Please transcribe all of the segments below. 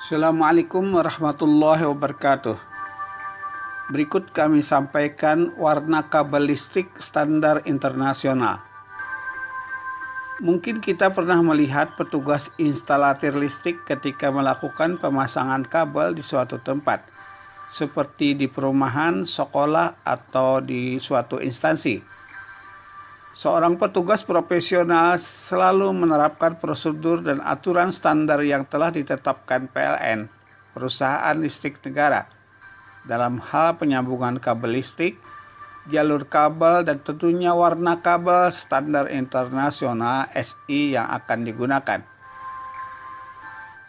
Assalamualaikum warahmatullahi wabarakatuh. Berikut kami sampaikan warna kabel listrik standar internasional. Mungkin kita pernah melihat petugas instalatir listrik ketika melakukan pemasangan kabel di suatu tempat, seperti di perumahan, sekolah, atau di suatu instansi. Seorang petugas profesional selalu menerapkan prosedur dan aturan standar yang telah ditetapkan PLN, perusahaan listrik negara, dalam hal penyambungan kabel listrik, jalur kabel, dan tentunya warna kabel standar internasional SI yang akan digunakan.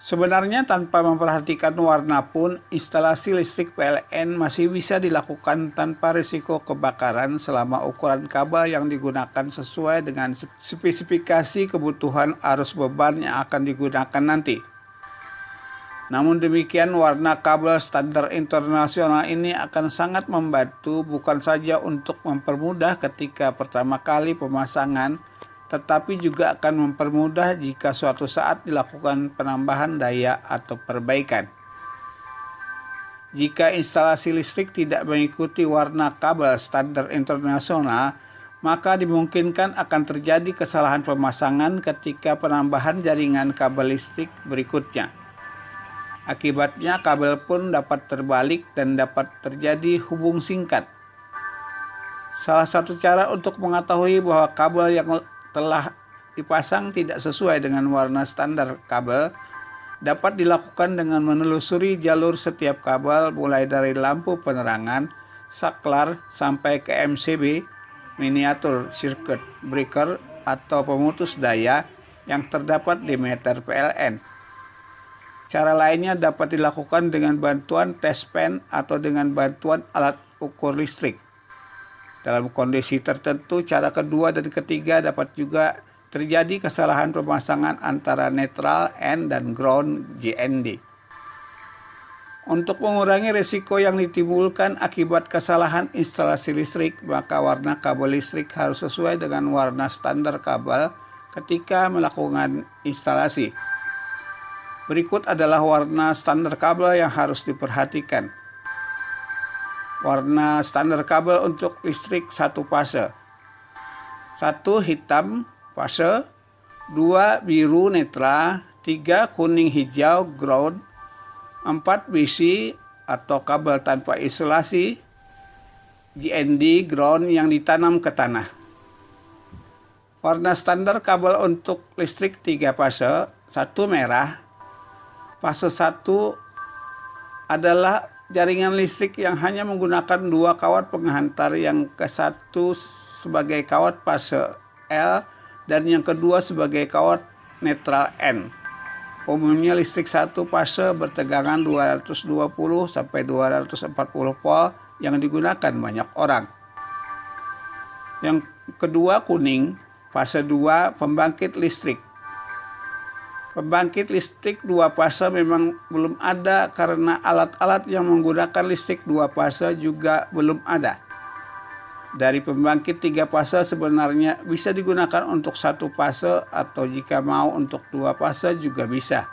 Sebenarnya tanpa memperhatikan warna pun, instalasi listrik PLN masih bisa dilakukan tanpa risiko kebakaran selama ukuran kabel yang digunakan sesuai dengan spesifikasi kebutuhan arus beban yang akan digunakan nanti. Namun demikian, warna kabel standar internasional ini akan sangat membantu bukan saja untuk mempermudah ketika pertama kali pemasangan, tetapi juga akan mempermudah jika suatu saat dilakukan penambahan daya atau perbaikan. Jika instalasi listrik tidak mengikuti warna kabel standar internasional, maka dimungkinkan akan terjadi kesalahan pemasangan ketika penambahan jaringan kabel listrik berikutnya. Akibatnya kabel pun dapat terbalik dan dapat terjadi hubung singkat. Salah satu cara untuk mengetahui bahwa kabel yang telah dipasang tidak sesuai dengan warna standar kabel dapat dilakukan dengan menelusuri jalur setiap kabel mulai dari lampu penerangan, saklar, sampai ke MCB, miniatur circuit breaker, atau pemutus daya yang terdapat di meter PLN. Cara lainnya dapat dilakukan dengan bantuan test pen atau dengan bantuan alat ukur listrik. Dalam kondisi tertentu, cara kedua dan ketiga dapat juga terjadi kesalahan pemasangan antara netral N dan ground JND. Untuk mengurangi risiko yang ditimbulkan akibat kesalahan instalasi listrik, maka warna kabel listrik harus sesuai dengan warna standar kabel ketika melakukan instalasi. Berikut adalah warna standar kabel yang harus diperhatikan. Warna standar kabel untuk listrik satu fase. 1. Hitam fase, 2. Biru netra, 3. Kuning hijau ground, 4. BC atau kabel tanpa isolasi, GND ground yang ditanam ke tanah. Warna standar kabel untuk listrik 3 fase. 1. Merah. Fase 1 adalah jaringan listrik yang hanya menggunakan 2 kawat penghantar, yang ke-1 sebagai kawat fase L dan yang kedua sebagai kawat netral N. Umumnya listrik 1 fase bertegangan 220 sampai 240 volt yang digunakan banyak orang. Yang kedua kuning, fase 2 pembangkit listrik. Pembangkit listrik 2 fase memang belum ada karena alat-alat yang menggunakan listrik 2 fase juga belum ada. Dari pembangkit 3 fase sebenarnya bisa digunakan untuk 1 fase atau jika mau untuk 2 fase juga bisa.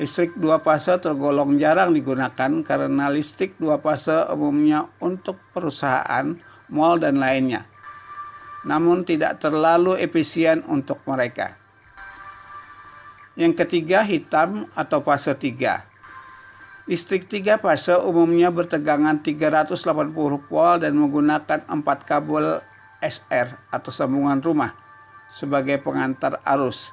Listrik 2 fase tergolong jarang digunakan karena listrik 2 fase umumnya untuk perusahaan, mal, dan lainnya. Namun tidak terlalu efisien untuk mereka. Yang ketiga, hitam atau fase 3. Listrik 3 fase umumnya bertegangan 380 volt dan menggunakan 4 kabel SR atau sambungan rumah sebagai pengantar arus.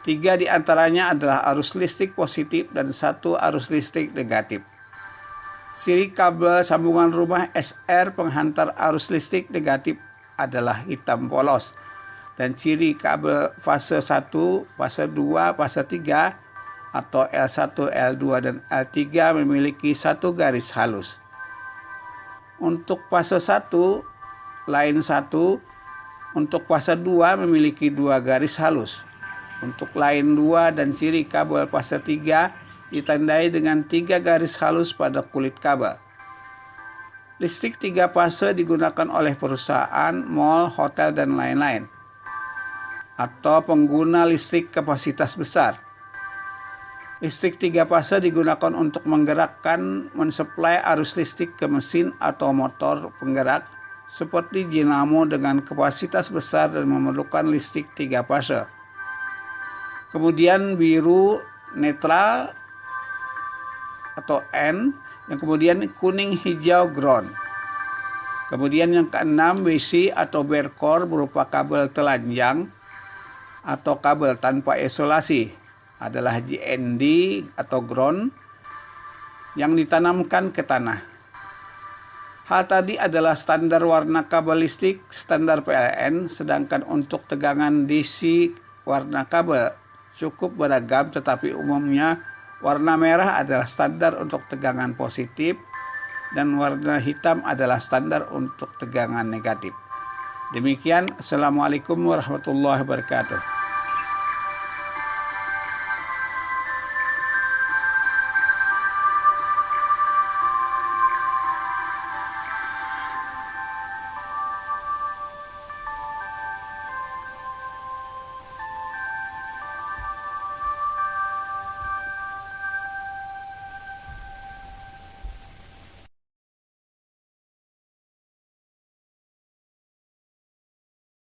3 di antaranya adalah arus listrik positif dan 1 arus listrik negatif. Ciri kabel sambungan rumah SR penghantar arus listrik negatif adalah hitam polos. Dan ciri kabel fase 1, fase 2, fase 3 atau L1, L2, dan L3 memiliki 1 garis halus. Untuk fase 1, line 1, untuk fase 2 memiliki 2 garis halus. Untuk line 2 dan ciri kabel fase 3 ditandai dengan 3 garis halus pada kulit kabel. Listrik 3 fase digunakan oleh perusahaan, mal, hotel, dan lain-lain, atau pengguna listrik kapasitas besar. Listrik 3 fase digunakan untuk menggerakkan mensuplai arus listrik ke mesin atau motor penggerak seperti dinamo dengan kapasitas besar dan memerlukan listrik 3 fase. Kemudian biru netral atau N, yang kemudian kuning hijau ground. Kemudian yang keenam WC atau bare core berupa kabel telanjang atau kabel tanpa isolasi adalah GND atau ground yang ditanamkan ke tanah. Hal tadi adalah standar warna kabel listrik standar PLN, sedangkan untuk tegangan DC warna kabel cukup beragam, tetapi umumnya warna merah adalah standar untuk tegangan positif dan warna hitam adalah standar untuk tegangan negatif. Demikian, Assalamualaikum warahmatullahi wabarakatuh.